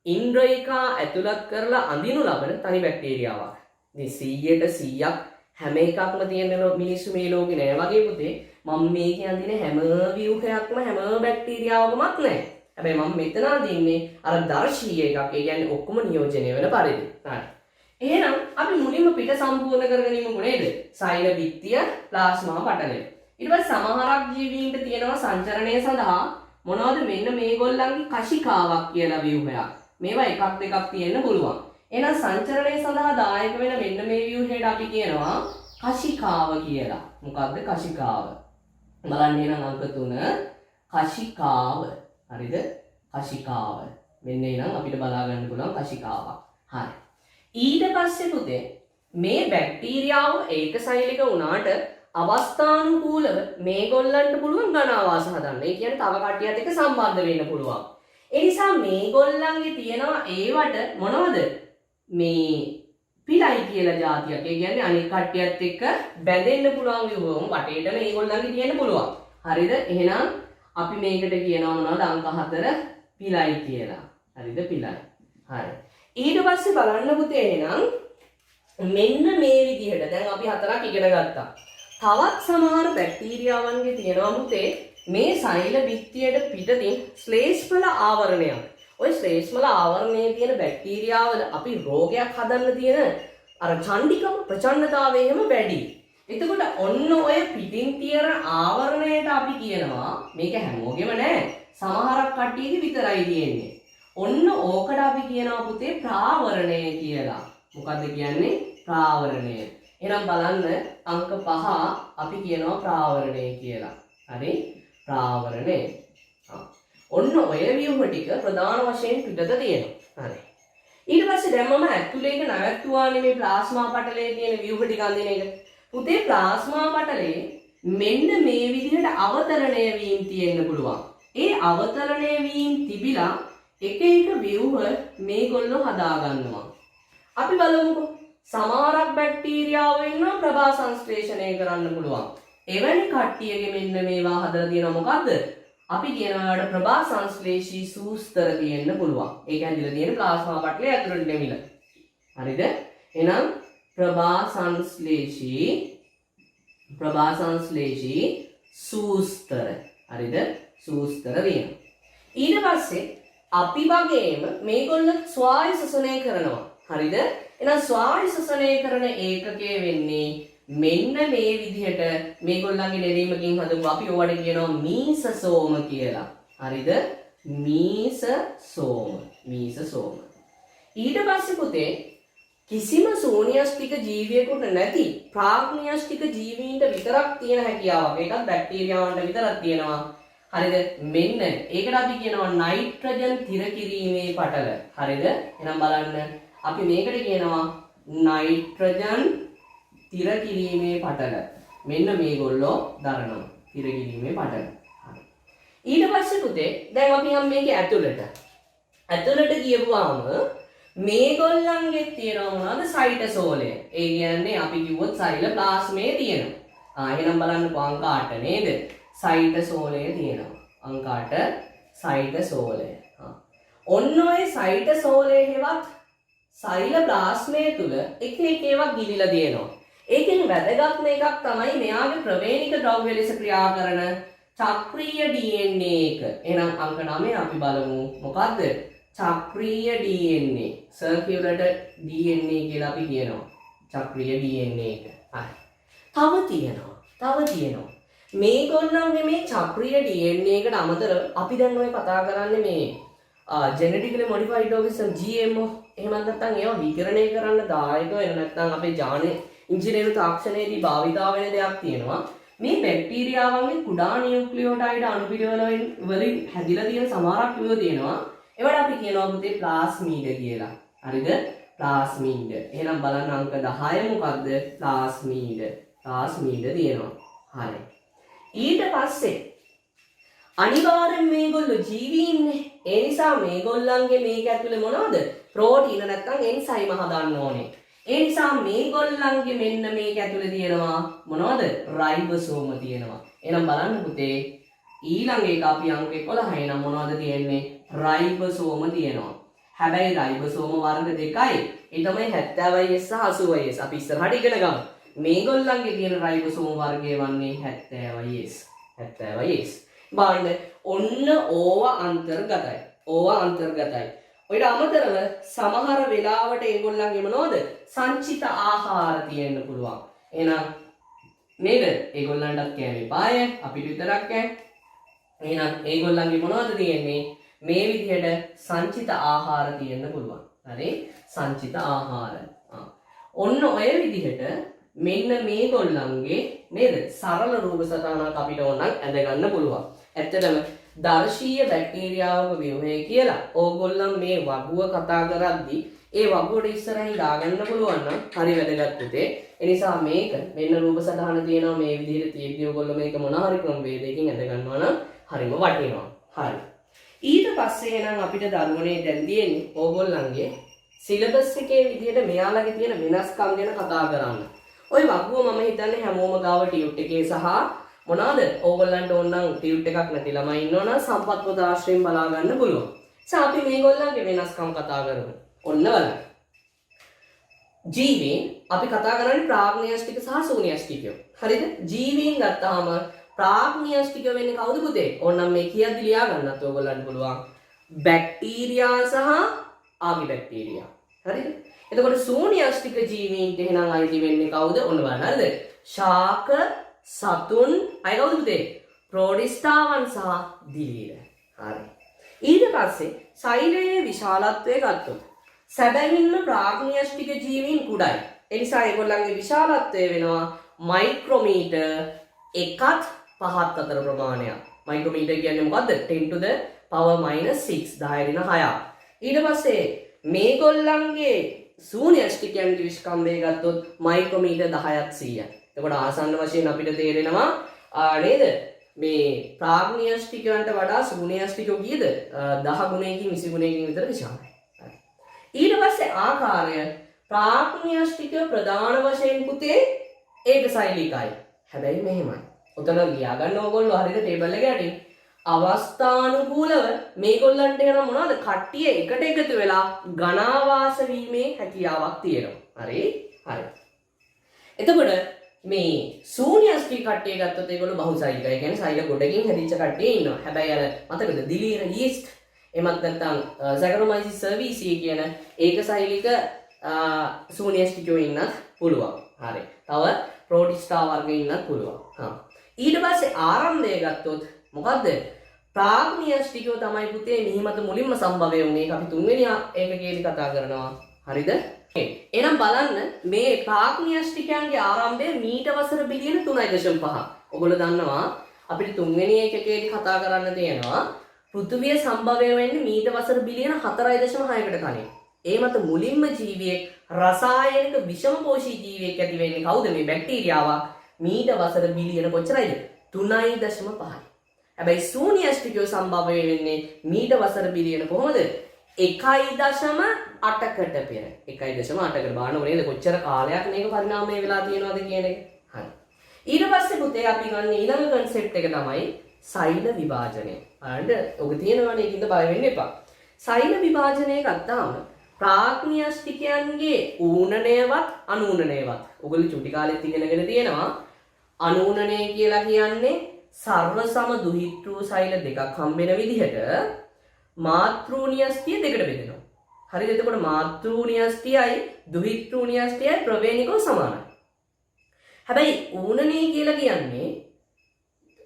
ඉන්ද්‍රියකා ඇතුළත් කරලා අඳිනු ලබන තනි බැක්ටීරියාවක්. ඉතින් 100% හැම එකක්ම තියෙන මිනිස්සු මේ ලෝකේ නෑ වගේ පුතේ. මම මේකේ අඳින හැම ව්‍යුහයක්ම හැම බැක්ටීරියාවකමත් නෑ. හැබැයි මම මෙතන අඳින්නේ අර දර්ශීය එකක්. ඒ කියන්නේ ඔක්කොම නියෝජනය වෙන පරිදි. හරි. එහෙනම් අපි මුලින්ම පිට සම්පූර්ණ කරගෙන ඉමුකෝ නේද? සෛල බිත්තිය ප්ලාස්මා පටලය. ඊට පස්සේ සමහරක් ජීවීන්ට තියෙනවා සංචරණය සඳහා මොනවද මෙන්න මේගොල්ලන්ගේ කශිකාවක් කියලා ව්‍යුහයක්. මේවා එකක් දෙකක් තියෙන්න පුළුවන්. එහෙනම් සංචරණය සඳහා දායක වෙන මෙන්න මේ ව්‍යුහයට අපි කියනවා කශිකාව කියලා. මොකක්ද කශිකාව? බලන්න එහෙනම් අංක 3 කශිකාව. හරිද? කශිකාව. මෙන්න එහෙනම් අපිට බලා ගන්න පුළුවන් කශිකාවක්. හරි. ඊට පස්සේ පුතේ මේ බැක්ටීරියාව ඒකසෛලික වුණාට අවස්ථානුකූලව මේගොල්ලන්ට පුළුවන් ඝන ආවාස හදන්න. ඒ කියන්නේ තව කට්ටියත් එක්ක සම්බන්ධ වෙන්න පුළුවන්. ඒ නිසා මේගොල්ලන්ගේ තියෙනවා ඒවට මොනවද? මේ පිලයි කියලා જાතියක්. ඒ කියන්නේ අනිත් කට්ටියත් එක්ක බැඳෙන්න පුළුවන් ව්‍යුහම වටේට මේගොල්ලන්ගේ තියෙන්න පුළුවන්. හරිද? එහෙනම් අපි මේකට කියනවා මොනවද? අංක 4 පිලයි කියලා. හරිද? පිලයි. හරි. ඊට පස්සේ බලන්න පුතේ එහෙනම් මෙන්න මේ විදිහට දැන් අපි 4ක් ඉගෙන ගත්තා. තවත් සමහර බැක්ටීරියාවන්ගේ තියෙනවා පුතේ මේ සෛල බිත්තියට පිටතින් ශ්ලේෂ්මල ආවරණයක්. ඔය ශ්ලේෂ්මල ආවරණයේ තියෙන බැක්ටීරියාවල අපි රෝගයක් හදන්න තියෙන අර ඡණ්ඩිකම ප්‍රචණ්ඩතාවය එහෙම වැඩි. එතකොට ඔන්න ඔය පිටින් තියෙන ආවරණයට අපි කියනවා මේක හැමෝගෙම නෑ. සමහරක් කට්ටියගේ විතරයි තියෙන්නේ. ඔන්න ඕකට අපි කියනවා පුතේ ප්‍රාවරණය කියලා. මොකද්ද කියන්නේ? ප්‍රාවරණය. එහෙනම් බලන්න අංක 5 අපි කියනවා ප්‍රාවරණය කියලා. හරි? ප්‍රාවරණය. ඔන්න ඔය ව්‍යුහ ටික ප්‍රධාන වශයෙන් පිටත තියෙනවා. හරි. ඊට පස්සේ දැන් මම ඇක්චුලි එක නැවැත්තුවානේ මේ ප්ලාස්මා පටලයේ තියෙන ව්‍යුහ ටික අඳින එක. පුතේ ප්ලාස්මා පටලයේ මෙන්න මේ විදිහට අවතරණය වීම තියෙන්න පුළුවන්. ඒ අවතරණය වීම තිබිලා එක එක ව්‍යුහ මේගොල්ලෝ හදා ගන්නවා. අපි බලමුකෝ. සමහරක් බැක්ටීරියාව ඉන්නවා ප්‍රභා සංශ්ලේෂණය කරන්න පුළුවන්. එවැනි කට්ටියගේ මෙන්න මේවා හදලා තියෙනවා මොකද්ද? අපි කියනවාට ප්‍රභා සංශ්ලේෂී සූස්තර තියෙන්න පුළුවන්. ඒක ඇඳිලා තියෙන ප්ලාස්මා පටලයේ ඇතුළට නෙමිලා. හරිද? එහෙනම් ප්‍රභා සංශ්ලේෂී සූස්තර. හරිද? සූස්තර වෙනවා. ඊට පස්සේ අපි වගේම මේගොල්ලෝ ස්වායු ශෝෂණය කරනවා. හරිද? එහෙනම් ස්වායු ශෝෂණය කරන ඒකකය වෙන්නේ මෙන්න මේ විදිහට මේගොල්ලන්ගේ නෙරීමකින් හදපු අපි ඕවට කියනවා මීසසෝම කියලා. හරිද? මීසසෝම. ඊට පස්සේ පුතේ කිසිම ශූන්‍යෂ්ටික ජීවියෙකුට නැති ප්‍රාග්න්‍යෂ්ටික ජීවීන්ට විතරක් තියෙන හැකියාවක්. ඒකත් බැක්ටීරියාවන්ට විතරක් තියෙනවා. හරිද? මෙන්න ඒකට අපි කියනවා නයිට්‍රජන් තිර කිරීමේ පටල. හරිද? එහෙනම් බලන්න අපි මේකට කියනවා නයිට්‍රජන් තිර කිරීමේ පටල. මෙන්න මේගොල්ලෝ දරනවා තිර කිරීමේ පටල. හරි. ඊට පස්සේ පුතේ දැන් අපි යම් මේකේ ඇතුළට ගියපුවාම මේගොල්ලන්ගේ තියෙනවා මොනවද? සයිටසෝලය. ඒ කියන්නේ අපි කිව්වොත් සෛලප්ලාස්මයේ තියෙනවා. එහෙනම් බලන්නකෝ අංක 8 නේද? සයිටසෝලය තියෙනවා. අංක 8 සයිටසෝලය. ඔන්න ඔය සයිටසෝලය හෙවත් සෛලප්ලාස්මයේ තුල එක එක ඒවා ගිලිලා තියෙනවා. ඒකෙන් වැදගත්ම එකක් තමයි මෙයාගේ ප්‍රවේණික ද්‍රව්‍ය ලෙස ක්‍රියා කරන චක්‍රීය DNA එක. එහෙනම් අංක 9 අපි බලමු මොකද්ද? චක්‍රීය DNA. සර්කියුලර් DNA කියලා අපි කියනවා. චක්‍රීය DNA එක. හරි. තව තියෙනවා. මේගොල්ලන්ගේ මේ චක්‍රීය DNA එකට අමතරව අපි දැන් ඔය කතා කරන්නේ මේ genetically modified organism GMO එහෙම නැත්නම් ඒවා විකිරණය කරන්න දායක වෙන නැත්නම් අපේ ජාන ඉංජිනේරු තාක්ෂණයේදී භාවිතා වෙන දෙයක් තියෙනවා. මේ බැක්ටීරියාවන්ගේ කුඩා නියුක්ලියෝටයිඩ් අණු පිටවල වලින් හැදිලා තියෙන සමහරක් විව තියෙනවා. ඒවට අපි කියනවා පුතේ ප්ලාස්මීඩ කියලා. හරිද? ප්ලාස්මීඩ. එහෙනම් බලන්න අංක 10 මොකද්ද? ප්ලාස්මීඩ. ප්ලාස්මීඩ තියෙනවා. හරි. ඊට පස්සේ අනිවාර්යෙන් මේගොල්ලෝ ජීවීන්නේ. ඒ නිසා මේගොල්ලන්ගේ මේක ඇතුලේ මොනවද? ප්‍රෝටීන නැත්නම් එන්සයිම හදන්න ඕනේ. ඒ නිසා මේගොල්ලන්ගේ මෙන්න මේක ඇතුලේ තියෙනවා මොනවද? රයිබෝසෝම තියෙනවා. එහෙනම් බලන්න පුතේ ඊළඟ එක අපි අංක 11 නම් මොනවද තියෙන්නේ? රයිබෝසෝම තියෙනවා. හැබැයි රයිබෝසෝම වර්ග දෙකයි. ඒ තමයි 70S සහ 80S. අපි ඉස්සරහට ඉගෙන ගමු. මේගොල්ලන්ගේ තියෙන රයිබෝසෝම වර්ගය වන්නේ 70S. 70S. බලන්න ඔන්න ඕවා අන්තර්ගතයි. ඕවා අන්තර්ගතයි. ඔයිට අමතරව සමහර වෙලාවට ඒගොල්ලන්ගේ මොනවද? සංචිත ආහාර තියෙන්න පුළුවන්. එහෙනම් නේද? ඒගොල්ලන්ටත් කෑමේ පාය අපිට විතරක් කෑ. එහෙනම් ඒගොල්ලන්ගේ මොනවද තියෙන්නේ? මේ විදිහට සංචිත ආහාර තියෙන්න පුළුවන්. හරි? සංචිත ආහාර. ඔන්න ඔය විදිහට මෙන්න මේගොල්ලන්ගේ නේද? සරල රූප සටහනක් අපිට ඕනනම් ඇඳ ගන්න පුළුවන්. ඇත්තටම දර්ශීය බැක්ටීරියාවක ව්‍යුහය කියලා ඕගොල්ලන් මේ වගුව කතා කරද්දී ඒ වගුවට ඉස්සරහින් දාගන්න පුළුවන් නම් හරි වැදගත් පුතේ. ඒ නිසා මේක මෙන්න රූප සටහන තියෙනවා මේ විදිහට තියෙද්දී ඕගොල්ලෝ මේක මොන හරි ක්‍රමවේදයකින් ඇඳ ගන්නවා නම් හරිම වටිනවා. හරි. ඊට පස්සේ එහෙනම් අපිට දරුවනේ දැන් තියෙන්නේ ඕගොල්ලන්ගේ සිලබස් එකේ විදිහට මෙයාලගේ තියෙන වෙනස්කම් ගැන කතා කරන්න. ওই වගුව මම හිතන්නේ හැමෝම ගාව ටියුට් එකේ සහ මොනවාද ඕගොල්ලන්ට ඕන නම් ටියුට් එකක් නැති ළමයි ඉන්නවනම් සම්පත් පොත ආශ්‍රයෙන් බලා ගන්න පුළුවන්. අපි මේගොල්ලන්ගේ වෙනස්කම් කතා කරමු. ඔන්න බලන්න. ජීවීන් අපි කතා කරන්නේ ප්‍රාග්න්‍යෂ්ටික සහ ශූන්‍යෂ්ටිකයෝ. හරිද? ජීවීන් ගත්තාම ප්‍රාග්න්‍යෂ්ටික වෙන්නේ කවුද පුතේ? ඕනනම් මේ කියද්දි ලියා ගන්නත් ඕගොල්ලන්ට පුළුවන්. බැක්ටීරියා සහ ආගි බැක්ටීරියා. හරිද? එතකොට ශූන්‍යෂ්ටික ජීවීන්ට එහෙනම් අයිති වෙන්නේ කවුද? ඔන්න බලන්න. හරිද? ශාක සතුන් අය කවුද පුතේ? ප්‍රෝටිස්ටාවන් සහ දිලීර. හරි. ඊට පස්සේ සෛලයේ විශාලත්වය ගත්තොත් සැබවින්ම ප්‍රාග්න්‍යෂ්ටික ජීවීන් කුඩයි. ඒ නිසා ඒගොල්ලන්ගේ විශාලත්වය වෙනවා මයික්‍රෝමීටර් 1ත් 5ත් අතර ප්‍රමාණයක්. මයික්‍රෝමීටර් කියන්නේ මොකද්ද? 10 to the power minus 6 10 ඍණ 6. ඊට පස්සේ මේගොල්ලන්ගේ ශූන්‍යෂ්ටිකයන්ගේ විස්කම්භය ගත්තොත් මයික්‍රෝමීටර් 10ත් 100යි. එතකොට ආසන්න වශයෙන් අපිට තේරෙනවා නේද? මේ ප්‍රාග්න්‍යෂ්ටිකයන්ට වඩා ශූන්‍යෂ්ටිකයෝ කීයද? 10 ගුණයකින් 20 ගුණයකින් විතර විශාලයි. ඊට පස්සේ ආකාරය ප්‍රාග්න්‍යෂ්ටිකය ප්‍රධාන වශයෙන් පුතේ ඒකසෛලිකයි. හැබැයි මෙහෙමයි. උතන ලියා ගන්න ඕගොල්ලෝ හරියට ටේබල් එක යටින් අවස්ථානුකූලව මේගොල්ලන්ට එන මොනවද? කට්ටිය එකට එකතු වෙලා ඝනාවාස වීමේ හැකියාවක් තියෙනවා. හරි? හරි. එතකොට මේ ශූන්‍යෂ්ටික කට්ටිය ගත්තොත් ඒගොල්ලෝ බහුසෛලිකයි. ඒ කියන්නේ සෛල ගොඩකින් හැදිච්ච කට්ටිය ඉන්නවා. හැබැයි අර මතකද දිලීර යීස්ට් එමත් නැත්නම් සැකරොමයිසිස් සර්වීසිය කියන ඒකසෛලික ශූන්‍යෂ්ටිකයෝ ඉන්නත් පුළුවන්. හරි. තව ප්‍රෝටිස්ටා වර්ග ඉන්නත් පුළුවන්. ඊට පස්සේ ආරම්භය ගත්තොත් මොකද්ද? ප්‍රාග්න්‍යෂ්ටිකයෝ තමයි පුතේ මිහිමත මුලින්ම සම්භවය වුණේ. ඒක අපි තුන්වෙනි ඒකකයේදී කතා කරනවා. හරිද? එහෙනම් බලන්න මේ ප්‍රාග්න්‍යෂ්ටිකයන්ගේ ආරම්භය මීට වසර බිලියන 3.5. ඔයගොල්ලෝ දන්නවා අපිට තුන්වෙනි ඒකකයේදී කතා කරන්න තියෙනවා පෘථිවිය සම්භවය වෙන්නේ මීට වසර බිලියන 4.6කට කලින්. ඒ මත මුලින්ම ජීවියෙක් රසායනික විෂමපෝෂී ජීවියෙක් ඇති වෙන්නේ කවුද? මේ බැක්ටීරියාවක්. මීට වසර බිලියන කොච්චරයිද? 3.5යි. හැබැයි ශූන්‍යෂ්ටිකයෝ සම්භවය වෙන්නේ මීට වසර බිලියන කොහොමද? 1.8කට පෙර. 1.8කට බලන්න නේද කොච්චර කාලයක් මේක පරිණාමය වෙලා තියෙනවද කියන එක. හරි. ඊට පස්සේ පුතේ අපි ගන්න ඊළඟ concept එක තමයි සෛල විභාජනය. අරන්න ඔක තියෙනවනේ ඒකින්ද බය වෙන්න එපා. සෛල විභාජනය ගත්තාම ප්‍රාග්න්‍යෂ්ටිකයන්ගේ ඌනණයවත් අනූනණයවත් ඔයගොල්ලෝ චුටි කාලෙත් ඉගෙනගෙන තියෙනවා. අනූනණය කියලා කියන්නේ සර්ව සම දුහිතෘ සෛල දෙකක් හම්බෙන විදිහට මාතෘ න්‍යෂ්ටිය දෙකට බෙදෙනවා. හරිද? එතකොට මාතෘ න්‍යෂ්ටියයි දුහිතෘ න්‍යෂ්ටියයි ප්‍රවේණිකව සමානයි. හැබැයි ඌනණය කියලා කියන්නේ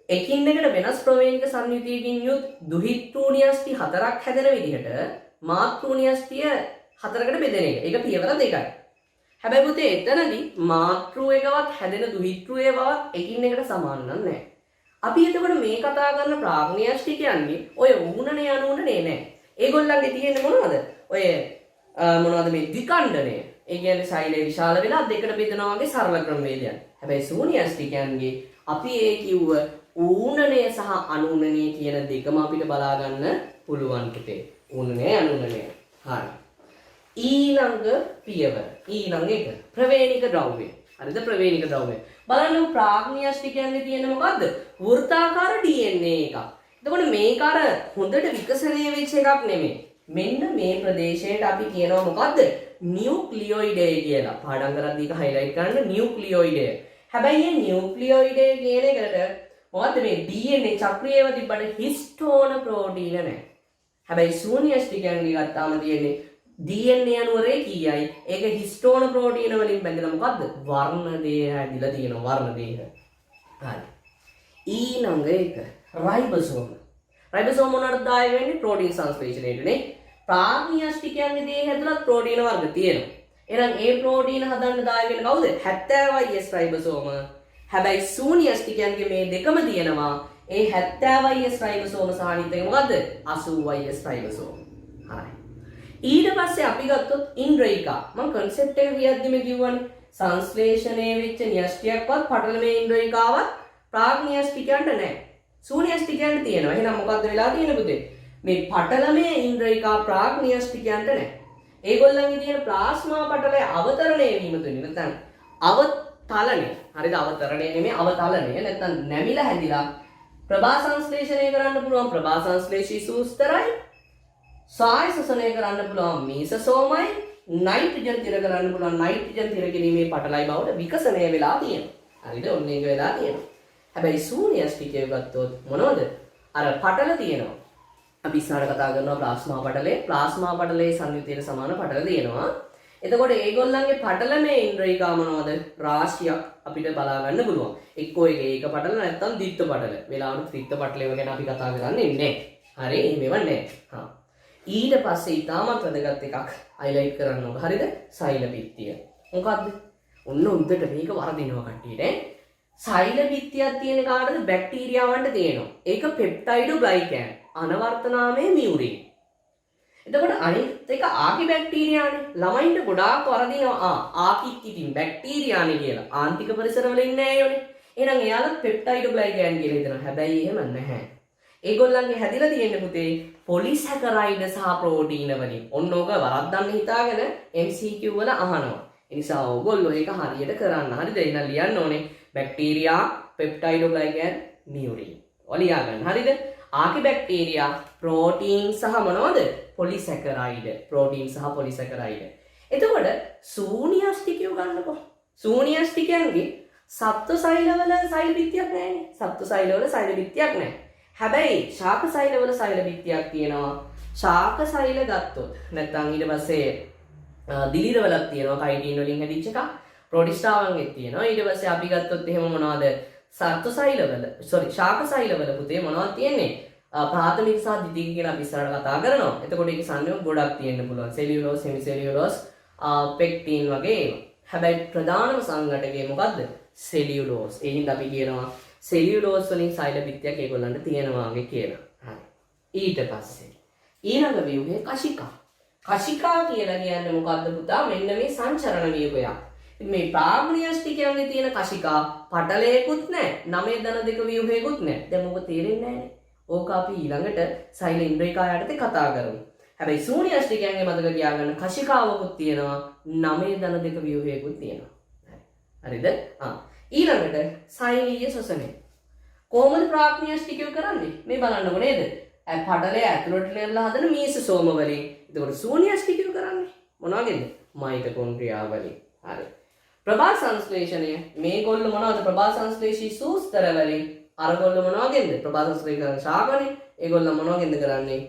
එකින් එකට වෙනස් ප්‍රවේණික සංයුතියකින් යුත් දුහිතෘ න්‍යෂ්ටි 4ක් හැදෙන විදිහට මාතෘ න්‍යෂ්ටිය 4කට බෙදෙන එක. ඒක පියවර දෙකයි. හැබැයි පුතේ එතනදී මාතෘ එකවත් හැදෙන දුහිතෘ ඒවාවත් එකින් එකට සමාන නැහැ. අපි එතකොට මේ කතා කරන ප්‍රාග්න්‍යාස්ටිකයන්ගේ ඔය ඌනනේ අනුනනේ නැහැ. ඒගොල්ලන්ගේ තියෙන්නේ මොනවද? ඔය මොනවද මේ ද්විකණ්ඩනය. ඒ කියන්නේ සෛලය විශාල වෙලා දෙකට බෙදනවා වගේ සරල ක්‍රමවේදයක්. හැබැයි ශූන්‍යාස්ටිකයන්ගේ අපි ඒ කිව්ව ඌනනය සහ අනූනනය කියන දෙකම අපිට බලා ගන්න පුළුවන් පුතේ. ඌනනය අනූනනය. හරි. ඊළඟ පියවර. ඊළඟ එක ප්‍රවේණික ද්‍රව්‍ය. හරිද? ප්‍රවේණික ද්‍රව්‍ය. බලන්න ප්‍රාග්න්‍යාස්ටිකයන්ගේ තියෙන මොකද්ද? වෘත්තාකාර DNA එකක්. එතකොට මේක අර හොඳට විකසනය වෙච්ච එකක් නෙමෙයි. මෙන්න මේ ප්‍රදේශයට අපි කියනවා මොකද්ද? නියුක්ලියොයිඩය කියලා. පාඩම් කරද්දී ඒක highlight කරන්න නියුක්ලියොයිඩය. හැබැයි මේ නියුක්ලියොයිඩය කියන එකට මොකද්ද මේ DNA චක්‍රීයව තිබ්බට හිස්ටෝන ප්‍රෝටීන නැහැ. හැබැයි ශූන්‍යාස්ටිකයන්ගේ ගත්තාම තියෙන්නේ DNA අණු රේඛීයයි. ඒක හිස්ටෝන ප්‍රෝටීන වලින් බැඳලා මොකද්ද? වර්ණ දේහ හැදිලා තියෙනවා වර්ණ දේහ. හරි. ඊළඟ එක රයිබෝසෝම. රයිබෝසෝම මොනවටද දායක වෙන්නේ? ප්‍රෝටීන් සංශ්ලේෂණයටනේ. ප්‍රාග්න්‍යාස්ටිකයන්ගේ දේහ ඇතුළත් ප්‍රෝටීන වර්ග තියෙනවා. එහෙනම් ඒ ප්‍රෝටීන හදන්න දායක වෙන්නේ කවුද? 70S රයිබෝසෝම. හැබැයි ශූන්‍යාස්ටිකයන්ගේ මේ දෙකම තියෙනවා. ඒ 70S රයිබෝසෝම සහ අනිත් එක මොකද්ද? 80S රයිබෝසෝම. හරි. ඊට පස්සේ අපි ගත්තොත් ඉන්ද්‍රියිකා. මම concept එක කියද්දිම කිව්වනේ සංශ්ලේෂණය වෙච්ච න්‍යෂ්ටියක්වත් පටලමේ ඉන්ද්‍රියිකාවත් ප්‍රාග්න්‍යාස්ටිකයන්ට නැහැ. ශූන්‍යාස්ටිකයන්ට තියෙනවා. එහෙනම් මොකද්ද වෙලා තියෙන්නේ පුතේ? මේ පටලමේ ඉන්ද්‍රියිකා ප්‍රාග්න්‍යාස්ටිකයන්ට නැහැ. ඒගොල්ලන්ගේ තියෙන ප්ලාස්මා පටලයේ අවතරණය වීම තුලින් නැත්නම් අවතලණය. හරිද? අවතරණය නෙමෙයි අවතලණය. නැත්නම් නැමිලා හැදිලා ප්‍රභා සංශ්ලේෂණය කරන්න පුළුවන් ප්‍රභා සංශ්ලේෂී සූස්තරයි. සාය ශෝෂණය කරන්න පුළුවන් මීසෝසෝමයි. නයිට්‍රජන් තිර කරන්න පුළුවන් නයිට්‍රජන් තිර කිරීමේ පටලයි බවට විකසනය වෙලා තියෙනවා. හරිද? ඔන්න ඒක වෙලා තියෙනවා. හැබැයි ශූන්‍යාස්ටිකය ගත්තොත් මොනවද? අර පටල තියෙනවා. අපි ඉස්සරහට කතා කරනවා ප්ලාස්මා පටලේ. ප්ලාස්මා පටලේ සංයුතියට සමාන පටල තියෙනවා. එතකොට ඒගොල්ලන්ගේ පටලමේ ඉන්ද්‍රියිකා මොනවද? රාශියක් අපිට බලා ගන්න පුළුවන්. එක්කෝ ඒක පටල නැත්නම් ද්විත්ව පටල. වෙලාවට ත්‍රිත්ව පටලේව ගැන අපි කතා කරන්නේ නැහැ. හරි? මේව නැහැ. හා. ඊට පස්සේ ඊටමත් වැදගත් එකක් highlight කරන්න ඕන. හරිද? සෛල බිත්තිය. මොකද්ද? ඔන්න උන්දට මේක වරදිනවා කට්ටියට. සෛල බිත්තියක් තියෙන කාටද? බැක්ටීරියාවන්ට තියෙනවා. ඒක පෙප්ටයිඩෝග්ලයිකෑන්. අනවර්තනාමය මියුරින්. එතකොට අනිත් එක ආකි බැක්ටීරියානේ. ළමයින්ට ගොඩාක් වරදිනවා. ආකිත් ඉතින් බැක්ටීරියානේ කියලා. ආන්තික පරිසරවල ඉන්නේ අයෝනේ. එහෙනම් එයාලා පෙප්ටයිඩෝග්ලයිකෑන් කියලා හිතනවා. හැබැයි එහෙම නැහැ. ඒගොල්ලන්ගේ හැදිලා තියෙන පුතේ පොලිසැකරයිඩ් සහ ප්‍රෝටීන වලින්. ඔන්න ඕක වරද්දන්න හිතාගෙන MCQ වල අහනවා. ඒ නිසා ඕගොල්ලෝ ඒක හරියට කරන්න. හරිද? එහෙනම් ලියන්න ඕනේ බැක්ටීරියා පෙප්ටයිඩෝග්ලයිකෑන් මියුරින්. ඔලියා ගන්න. හරිද? ආකිබැක්ටීරියා ප්‍රෝටීන් සහ මොනවද? පොලිසැකරයිඩ්. ප්‍රෝටීන් සහ පොලිසැකරයිඩ්. එතකොට ශූන්‍යාස්ටිකයෝ ගන්නකො. ශූන්‍යාස්ටිකයන්ගේ සත්ව සෛලවල සෛල බිත්තියක් නැහැනේ. සත්ව සෛලවල සෛල බිත්තියක් නැහැ. හැබැයි ශාක සෛලවල සෛල බිත්තියක් තියෙනවා. ශාක සෛල ගත්තොත් නැත්නම් ඊට පස්සේ දිලිර වලක් තියෙනවා. කයිටින් වලින් හැදිච්ච එකක්. ප්‍රෝටිස්ටාවන්ගෙත් තියෙනවා. ඊට පස්සේ අපි ගත්තොත් එහෙම මොනවද? සත්ව සෛලවල ශාක සෛලවල පුතේ මොනවද තියෙන්නේ? ප්‍රාථමික සහ ද්විතීයික කියලා අපි ඉස්සරහට කතා කරනවා. එතකොට ඒකේ සංයෝග ගොඩක් තියෙන්න පුළුවන්. සෙලියුලෝස්, හෙමිසෙලියුලෝස්, පෙක්ටින් වගේ ඒවා. හැබැයි ප්‍රධානම සංඝටකය මොකද්ද? සෙලියුලෝස්. ඒ හින්දා අපි කියනවා සෙලියුලෝස් වලින් සෛල බිත්තියක් ඒගොල්ලන්ට තියෙනවා වගේ කියලා. හරි. ඊට පස්සේ ඊළඟ ව්‍යුහය කශිකා. කශිකා කියලා කියන්නේ මොකද්ද පුතා? මෙන්න මේ සංචරණ ව්‍යුහයක්. මේ ප්‍රාග්න්‍යාස්ටිකයන්ගේ තියෙන කශිකා පටලයකුත් නැහැ. 9 ව්‍යුහයකුත් නැහැ. දැන් මොකද තේරෙන්නේ නැහැනේ. ඕක අපි ඊළඟට සෛල ඉන්ද්‍රියිකා යටතේ කතා කරමු. හැබැයි ශූන්‍යාස්ටිකයන්ගේ මතක තියාගන්න කශිකාවකුත් තියෙනවා. 9 ව්‍යුහයකුත් තියෙනවා. හරිද? ඊළඟට සෛලීය ශ්වසනය. කොහොමද ප්‍රාග්න්‍යාස්ටිකයෝ කරන්නේ? මේ බලන්නකො නේද? පටලය ඇතුළට නෙරලා හදන මීසෝසෝම වලින්. එතකොට ශූන්‍යාස්ටිකයෝ කරන්නේ මොනවද? මයිටොකොන්ඩ්‍රියා වලින්. හරි. ප්‍රභා සංශ්ලේෂණය මේගොල්ලෝ මොනවද? ප්‍රභා සංශ්ලේෂී සූස්තර වලින්. අරගොල්ලෝ මොනවගෙන්ද? ප්‍රභා සංශ්ලේෂණ ශාකනේ. ඒගොල්ලෝ මොනවගෙන්ද කරන්නේ?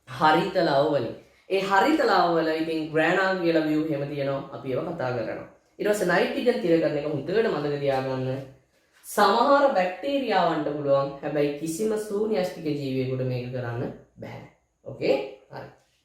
හරිත ලව වලින්. ඒ හරිත ලව වල ඉතින් ග්‍රෑනා කියලා ව්‍යුහෙම තියෙනවා. අපි ඒවා කතා කරනවා. ඊට පස්සේ නයිට්‍රජන් තිර කරන එක හුදකට මතක තියාගන්න. සමහර බැක්ටීරියාවන්ට පුළුවන්. හැබැයි කිසිම ශූන්‍යාස්ටික ජීවියෙකුට මේක කරන්න බෑ. ඕකේ? හරි.